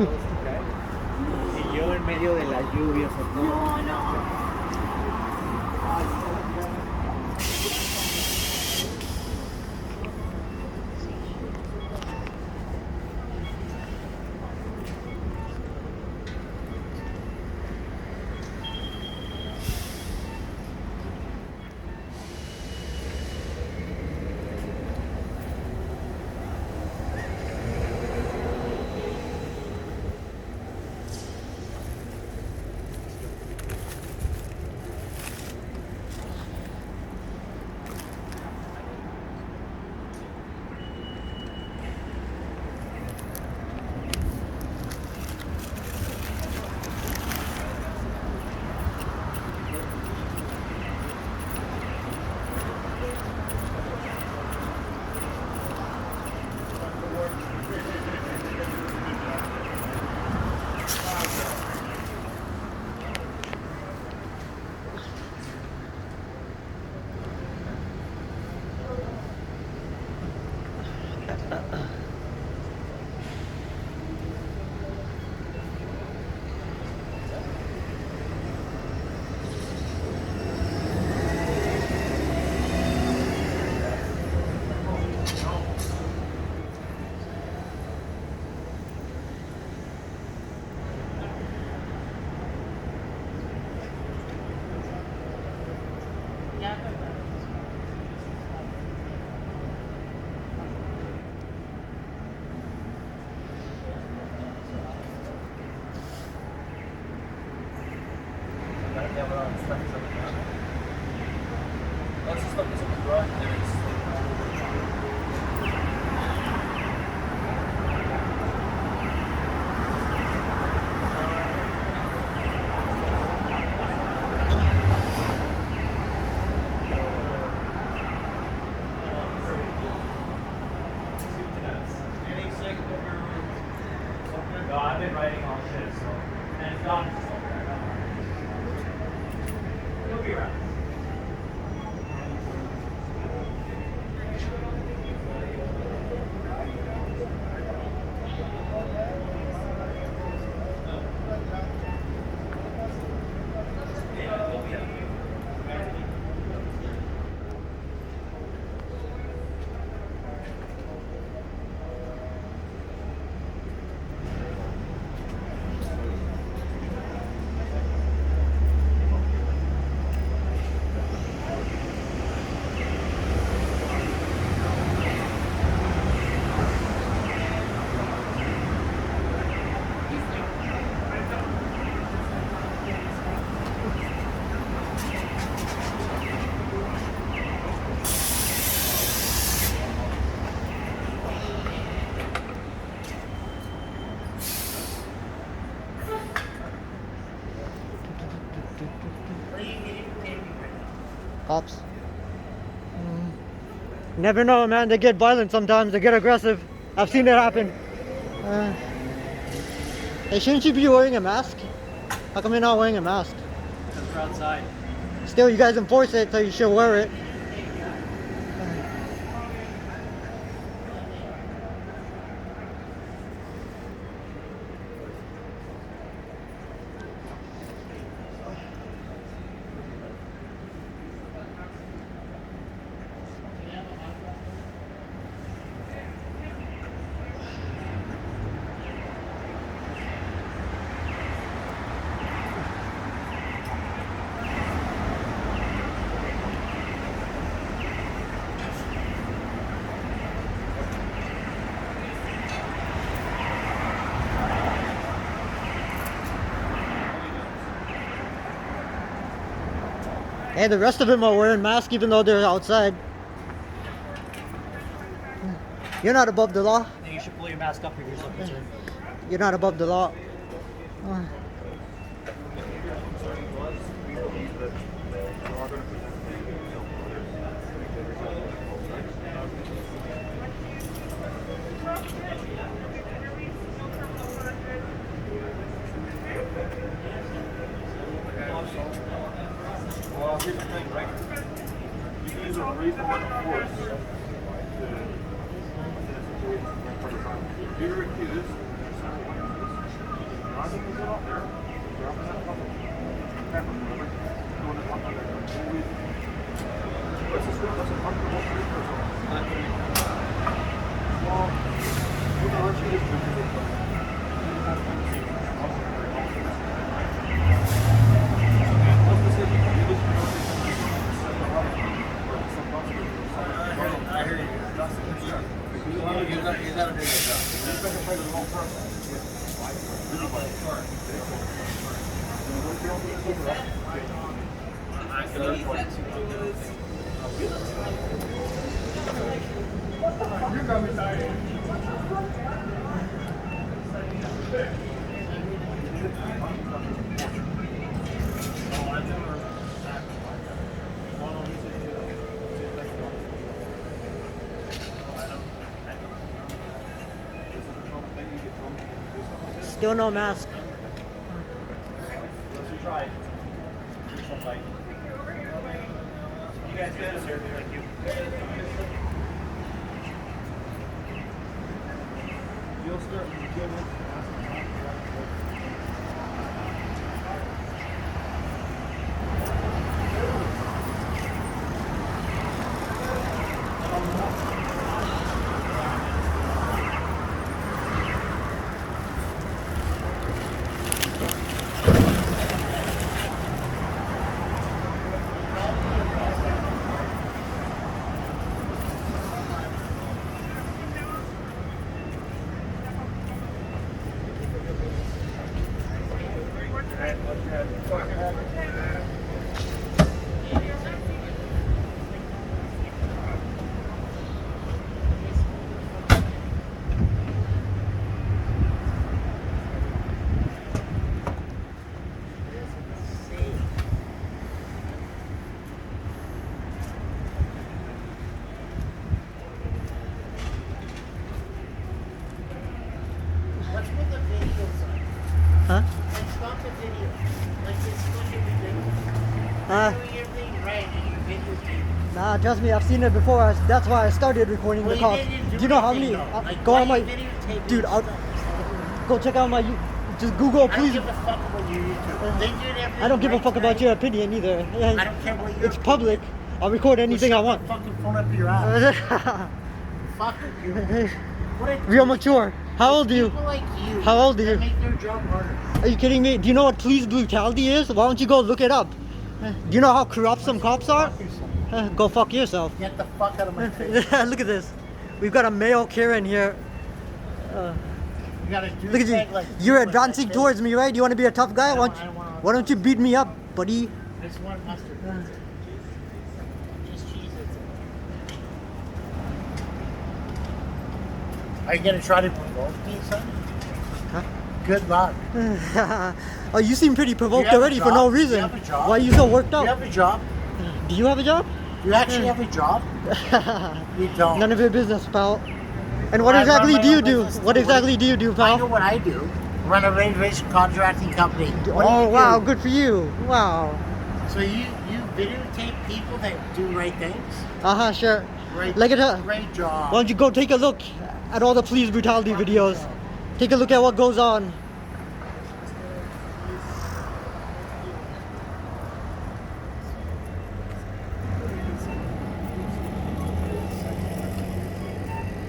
Y yo en medio de las lluvias. No, no. cops. Never know, man. They get violent sometimes. They get aggressive. I've seen it happen. Hey, shouldn't you be wearing a mask? How come you're not wearing a mask? Because we're outside. Still, you guys enforce it, so you should wear it. Hey, the rest of them are wearing masks even though they're outside. You're not above the law. I think you should pull your mask up if you're so concerned. You're not above the law. Well, here's the thing, right? You can use a reasonable force to if you're accused, I think you get out there, grab that fucking pepper, whatever, go in the fucking let's just go, let's uncomfortable for your person. Well, we're not actually just Still no mask. Let's try it. You guys good, sir? Thank you. you'll start giving Huh? And stop the video. Like it's fucking ridiculous. You're doing everything right and you're videotaping. Nah, trust me, I've seen it before. That's why I started recording the cops. Do you know how many? Go on my, dude. Go check out my. Just Google, please. I don't give a fuck about your YouTube. They did everything. I don't give a right fuck about tonight. your opinion either. I don't care what your It's public. I'll record anything I Shove want. the fucking phone up your ass. Fuck it. What a Real mature. How old are you? People like you. How old are you? that make their job harder. Are you kidding me? Do you know what police brutality is? Why don't you go look it up? Do you know how corrupt some cops are? Fuck yourself. Go fuck yourself. Get the fuck out of my face. Look at this. We've got a male Karen here. You got a Look at you. You're advancing towards me, right? You want to be a tough guy? Why don't you beat me up, buddy? I just want mustard. Just cheese it. Are you gonna try to provoke me, son? Huh? Good luck. Oh, you seem pretty provoked Do you have a already for no job? Do you reason. have a job? Why are you so worked Do you out? have a job? Do you have a job? You actually have a job? You don't. None of your business, pal. And what I exactly run my do you own do? business What too. exactly do you do, I pal? know what I do. Run a renovation contracting company. What do Oh, you wow, do? good for you. Wow. So you videotape people that do right things? Uh-huh, sure. Great, Like it, great job. why don't you go take a look at all the police brutality videos? Take a look at what goes on.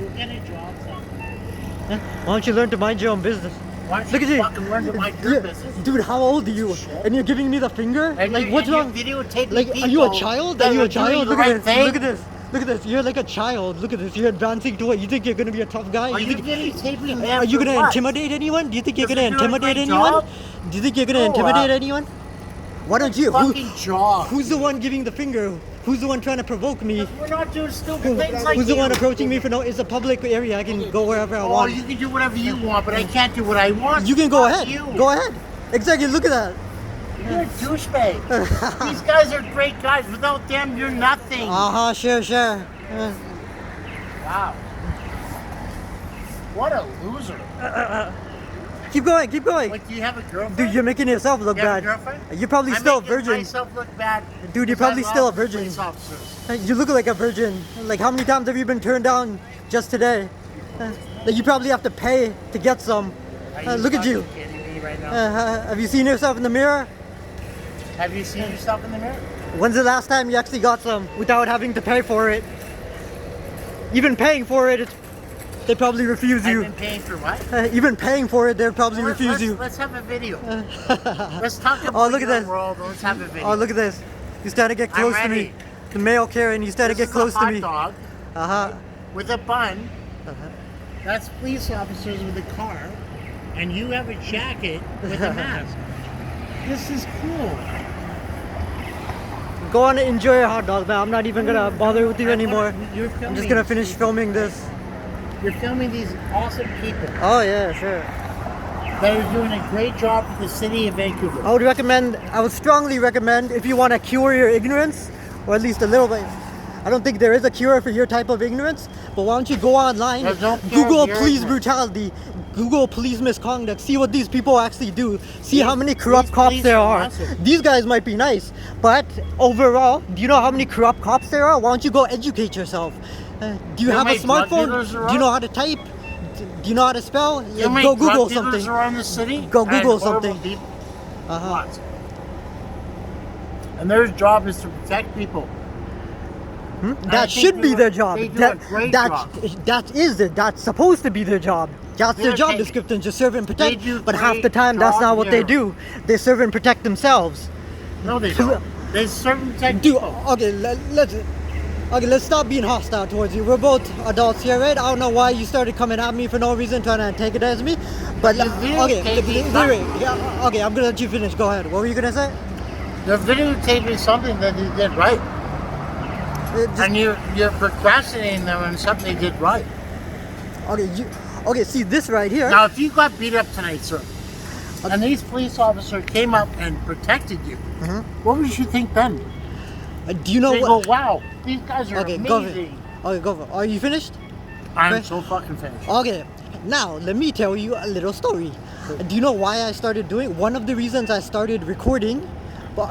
Go get a job, son. Huh? Why don't you learn to mind your own business? Why don't Look you at you. fucking learn to mind your business? Dude, how old are you? Shit. And you're giving me the finger? And Like, you- what's and you're wrong? videotaping Like, are you a people child? that Are you a are doing child? the Look right at this. thing. Look at this. Look at this. You're like a child. Look at this. You're advancing to what? You think you're gonna be a tough guy? Are you think- videotaping them Are you for gonna what? intimidate anyone? Do you think you're Because gonna you're doing a intimidate great anyone? job? Do you think you're gonna Grow intimidate up. anyone? Why don't you? Who, Fucking job. who's the one giving the finger? Who's the one trying to provoke me? We're not doing stupid things like Who's the you. one approaching me for no? It's a public area. I can go wherever I Oh, want. you can do whatever you want, but I can't do what I want. You can go Fuck ahead. You. Go ahead. Exactly. Look at that. You're a douchebag. These guys are great guys. Without them, you're nothing. Uh-huh, sure. Wow. What a loser. Keep going. Like, do you have a girlfriend? Dude, you're making yourself look You have a bad. girlfriend? You're probably I'm still a making virgin. myself look bad. Dude, you're because probably I still a love virgin. police officers. You look like a virgin. Like, how many times have you been turned down just today? Like, you probably have to pay to get some. Are Look at you. fucking kidding me right now? Have you seen yourself in the mirror? Have you seen yourself in the mirror? When's the last time you actually got some without having to pay for it? Even paying for it, they probably refuse I've you. been paying for what? Even paying for it, they probably Let's- refuse let's, you. Let's have a video. Let's talk about Oh, look at your this. world. Let's have a video. Oh, look at this. You started to get I'm close to me. ready. The male Karen, you started to This get close is a to hot me. dog Uh-huh. with a bun. That's police officers with a car, and you have a jacket with a mask. This is cool. Go on and enjoy your hot dog, man. I'm not even gonna bother with you anymore. You're I'm filming. just gonna finish filming this. You're filming these awesome people Oh yeah, sure. that are doing a great job for the city of Vancouver. I would strongly recommend if you want to cure your ignorance, or at least a little bit. I don't think there is a cure for your type of ignorance, but why don't you go online, There's no cure Google for your police ignorance. brutality, Google police misconduct, see what these people actually do, see how many corrupt these cops police there are are. massive. These guys might be nice, but overall, do you know how many corrupt cops there are? Why don't you go educate yourself? Do you know have how a many drug smartphone? dealers there Do you are? know how to type? Do you know how to spell? You know how many Go Google drug dealers something. around the city? Go And Google horrible something. people? Uh-huh. Lots. And their job is to protect people. I That think should they be do- their job. they do a great job. That's supposed to be their job. That's their They're job okay. description, to serve and They protect. do But half great the time, that's job not what they here. do. They serve and protect themselves. No, they don't. They serve and protect Dude, people. let's stop being hostile towards you. We're both adults here, right? I don't know why you started coming at me for no reason, trying to antagonize me. But You okay, videotaped me. yeah, okay, I'm gonna let you finish. Go ahead. What were you gonna say? They're videotaping something that they did right. And you're procrastinating them on something they did right. Okay, see this right here. Now, if you got beat up tonight, sir, and these police officers came up and protected you, what would you think then? Do you know They what? go, wow, these guys are Okay, go for it. amazing. Okay, go for it. Are you finished? I'm Okay. so fucking finished. Okay, now let me tell you a little story. Do you know why I started doing? One of the reasons I started recording,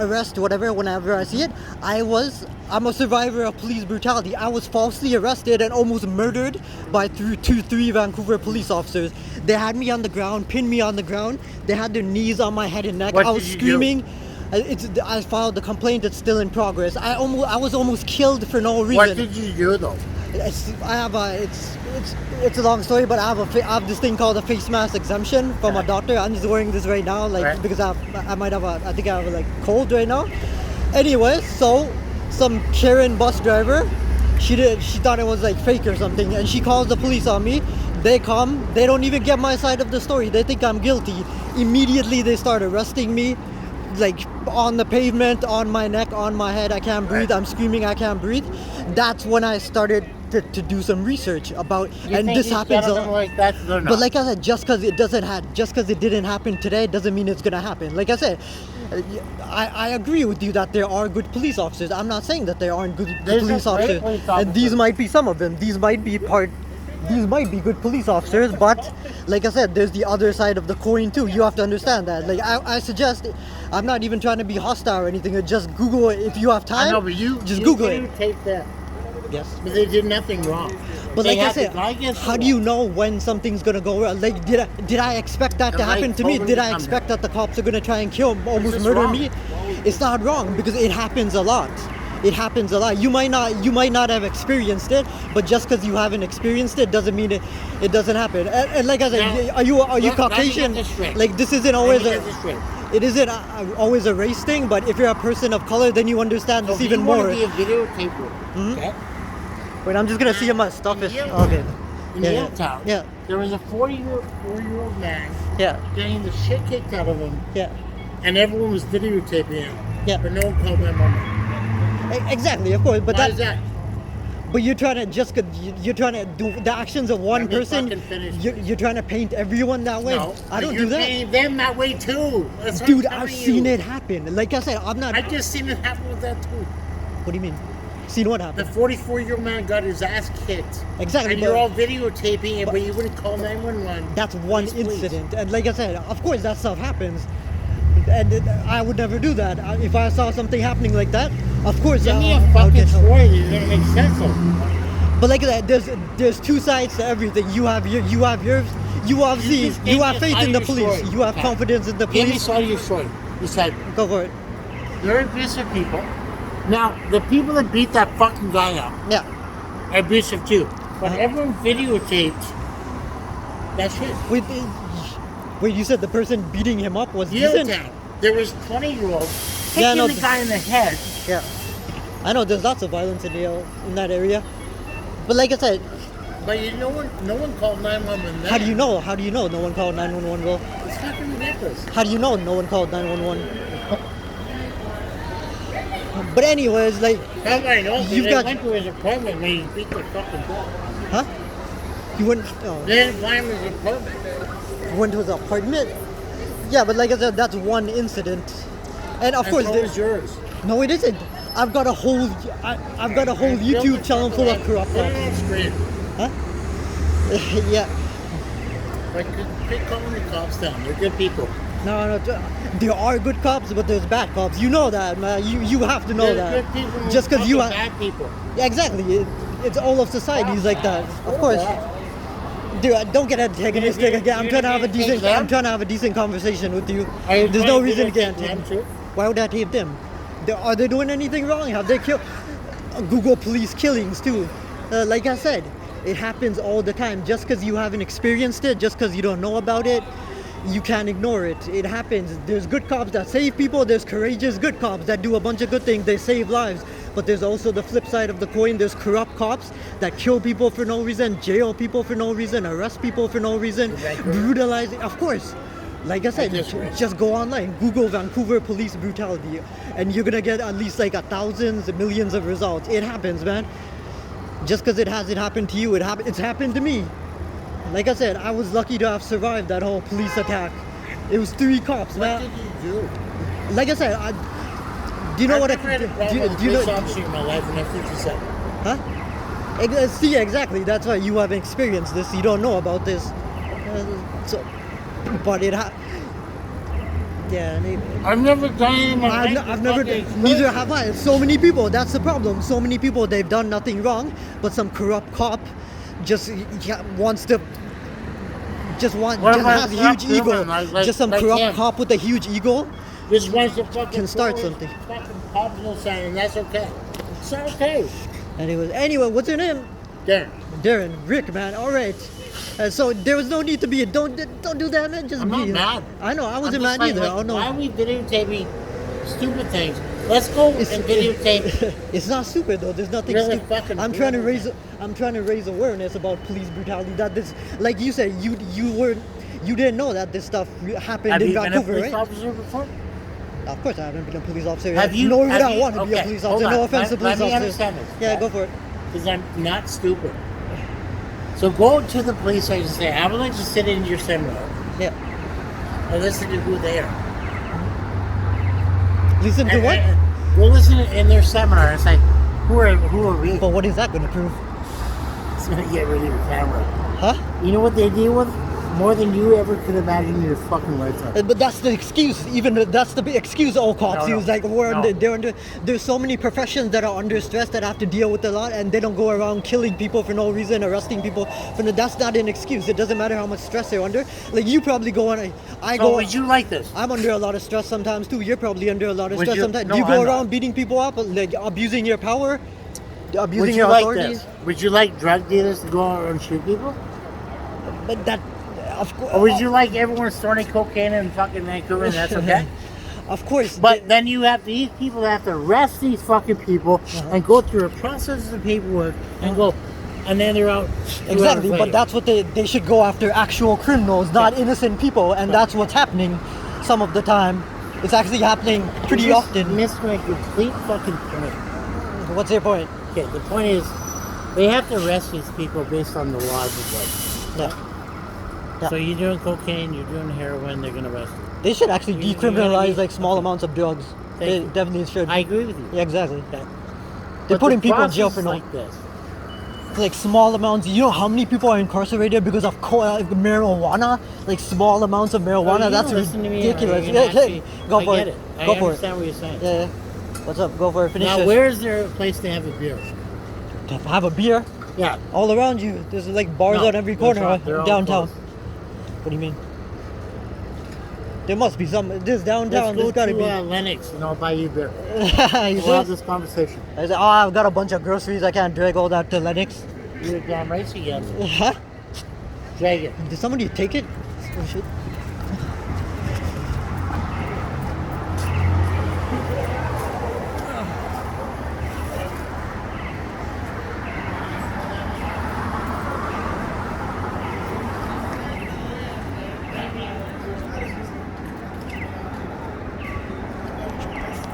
arrest, whatever, whenever I see it, I'm a survivor of police brutality. I was falsely arrested and almost murdered by three Vancouver police officers. They had me on the ground, pinned me on the ground. They had their knees on my head and neck. What I was did you do? screaming. I filed the complaint. It's still in progress. I was almost killed for no reason. What did you do, though? It's a long story, but I have this thing called a face mask exemption from a doctor. I'm just wearing this right now, Right. because I think I have a cold right now. Anyway, so some Karen bus driver, she thought it was fake or something, and she calls the police on me. They come, they don't even get my side of the story. They think I'm guilty. Immediately they start arresting me, on the pavement, on my neck, on my head. I can't breathe. Right. I'm screaming, I can't breathe. That's when I started to do some research about, You and think this these happens a gentlemen lot. like that, they're not. But like I said, just because it didn't happen today doesn't mean it's gonna happen. Like I said, I agree with you that there are good police officers. I'm not saying that there aren't good There's a police great officers. police And these officer. might be some of them. These might be good police officers, but like I said, there's the other side of the coin too. You have to understand that. Like I suggest, I'm not even trying to be hostile or anything. Just Google it if you have time. I know, but you just you Google it. videotape that. Yes. But they did nothing wrong. But They like I had said, the guy against the how do wall. you know when something's gonna go wrong? Like, did I expect that The to happen light to me? told Did him I to come expect down. that the cops are gonna try and kill, almost this murder wrong? me? It's not wrong because it happens a lot. It happens a lot. You might not have experienced it, but just because you haven't experienced it doesn't mean it doesn't happen. And like I said, Now, are you let me get Caucasian? this straight. Like this isn't Let always me get this straight. it isn't always a race thing. But if you're a person of color, then you understand So this if even you more. want to be a videotaper, okay? Wait, I'm just gonna see if my stuff is In okay. Yaletown, Yeah, there was a 4-year-old man yeah, getting the shit kicked out of him, yeah. and everyone was videotaping him. Yeah. But no one called 911. Exactly, of course. But Why is that? But you're trying to you're trying to do the actions of one Let me person. fucking finish You're trying to paint everyone that way. No, I don't you're do that, painting them that way too. That's what dude. I'm I've telling seen you. it happen. Like I said, I'm not. I just seen it happen with that too. What do you mean? Seen what The happened? 44-year-old man got his ass kicked. Exactly, And you're but- all videotaping it, but you wouldn't call 911. That's one Please. incident, and like I said, of course that stuff happens. And I would never do that. If I saw something happening like that, of course. Give me I'll a fucking get help. story that's gonna make sense of it. But like that, there's two sides to everything. You have yours. You obviously just gave you me have a faith side in the of your police. story. You have Okay. confidence in the Give me police. side of your story. You said, Go for it. they're abusive people. Now, the people that beat that fucking guy up Yeah. are abusive too. But Uh-huh. everyone videotaped that shit. Wait, you said the person beating him up was decent? Yaletown. There was 20-year-olds Yeah, hitting no, the guy in the head. Yeah. I know there's lots of violence in in that area. But like I said, But no one called 911 then. how do you know? How do you know no one called 911, bro? It's fucking ridiculous. How do you know no one called 911? But anyways, like, How do I know? You've They got- went to his apartment when he beat the fucking dog. huh? You went, oh, They didn't find him in his apartment. you went to his apartment? Yeah, but like I said, that's one incident. And of course, And so is yours. no, it isn't. I've got a whole YouTube channel full of corrupt Put it cops. on screen. Huh? Yeah. Like, quit calling the cops down. They're good people. No, there are good cops, but there's bad cops. You know that, man. You have to know They're that. good people. Just because you have, bad people. yeah, exactly. It's all of societies like that. Of course. Dude, don't get antagonistic You- again. I'm you trying to have a didn't take decent. them? I'm trying to have a decent conversation with you. Are you There's no trying reason to get take them antagonistic. too? Why would I tape them? Are they doing anything wrong? Have they killed? Google police killings too. Like I said, it happens all the time. Just because you haven't experienced it, just because you don't know about it, you can't ignore it. It happens. There's good cops that save people. There's courageous good cops that do a bunch of good things. They save lives. But there's also the flip side of the coin. There's corrupt cops that kill people for no reason, jail people for no reason, arrest people for no reason, brutalize. Of course. Like I said, just go online, Google Vancouver Police Brutality, and you're gonna get at least like thousands, millions of results. It happens, man. Just because it hasn't happened to you, it's happened to me. Like I said, I was lucky to have survived that whole police attack. It was 3 cops, What man. did you do? Like I said, do you know what? I've never had a problem with a Do you police know? officer in my life, and that's what you said. Huh? See, exactly. That's why you haven't experienced this. You don't know about this. But yeah. I've never done anything in my life. I've never. Neither have I. So many people. That's the problem. So many people. They've done nothing wrong, but some corrupt cop just wants to. Just has a huge ego. Just some corrupt him. cop with a huge ego. Just wants to fucking Can start throw his something. Fucking popular sign, and that's okay. It's okay. Anyway, what's your name? Darren, Darren. Rick, man. All right. So there was no need to be. Don't do that, man. Just I'm be. not mad. I know. I wasn't I'm mad just either. like, I don't know. why are we videotaping stupid things? Let's go and videotape. It's not stupid though. There's nothing Really stupid. fucking I'm trying to brutal. raise awareness about police brutality. That this, like you said, you didn't know that this stuff happened Have in you been a Vancouver, police right? officer before? Of course, I haven't been a police officer. Have you? Nor would have I you- want to be a okay, police hold officer. No on. offense to Let police me officers. understand this. Yeah, go for it. Because I'm not stupid. So go to the police station and say, I would like to sit in your seminar Yeah. and listen to who they are. Listen to what? Go listen in their seminar and say, who are we? But what is that going to prove? It's gonna get rid of your camera. Huh? You know what they deal with? More than you ever could imagine in your fucking lifetime. But that's the excuse. That's the big excuse all cops No, no. use. Like there's so many professions that are under stress that have to deal with a lot, and they don't go around killing people for no reason, arresting people. That's not an excuse. It doesn't matter how much stress they're under. Like you probably go on. Would you like this? I'm under a lot of stress sometimes too. You're probably under a lot of Would stress you- sometimes. no, Do you go I'm around not. beating people up, like abusing your power, abusing Would you your like authority? this? Would you like drug dealers to go out and shoot people? But that, of course. Or would you like everyone snorting cocaine in fucking Vancouver and that's okay? Of course. But then you have these people that have to arrest these fucking people and go through a process of paperwork and then they're out. 2 hours Exactly, but later. that's what they should go after actual criminals, not innocent people, and that's what's happening some of the time. It's actually happening pretty You just often. missed my complete fucking point. What's your point? Okay, the point is they have to arrest these people based on the laws of like. Yeah. Yeah. So you're doing cocaine, you're doing heroin, they're gonna arrest you. They should actually You- decriminalize you- like small amounts of drugs. They you. definitely should. I agree with you. Yeah, exactly. Okay. They're But putting the people in jail process for is no like this. like small amounts. You know how many people are incarcerated because of marijuana? Like small amounts of marijuana. You That's don't listen to me, or ridiculous. you're gonna actually- Go I for get it. I Go for it. understand what you're saying. Yeah, yeah. What's up? Go for it. Finish Now, it. where is there a place to have a beer? To have a beer Yeah. all around you. There's like bars No, on every they're corner not. They're all downtown. closed. What do you mean? There must be some. This downtown. Let's There's go gotta to be. Lennox and I'll buy you beer. You We'll have serious? this conversation. I said, oh, I've got a bunch of groceries. I can't drag all that to Lennox. You're damn right you can. Huh? Drag it. Did somebody take it? Oh, shit.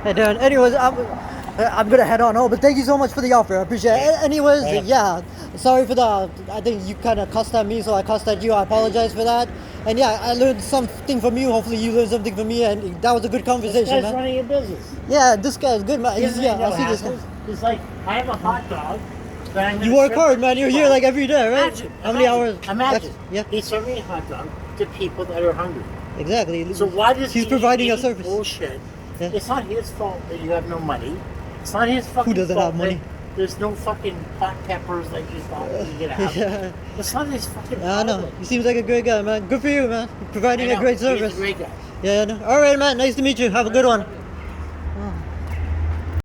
Hey, Darren. Anyways, I'm gonna head on home, but thank you so much for the offer. I appreciate it. Anyways, Thanks. yeah, sorry for the. I think you kind of cussed at me, so I cussed at you. I apologize for that. And yeah, I learned something from you. Hopefully, you learned something from me, and that was a good This conversation, guy's man. running your business. Yeah, this guy's good, man. He's, yeah, I see this. Guy. It's like, I have a hot dog. that I'm You gonna work serve hard, to man. You're people. here like every day, right? Imagine, How many hours? Imagine. That's- Yeah, He's serving a hot dog to people that are hungry. exactly. So why does he's he providing a eat service? bullshit? Yeah. It's not his fault that you have no money. It's not his fucking doesn't fault have money? that there's no fucking hot peppers like you thought you could have. Yeah. It's not his fucking I know. fault. He seems like a great guy, man. Good for you, man. Providing I a know, great he's a service. great guy. Yeah, I know. All right, man. Nice to meet you. Have a good one.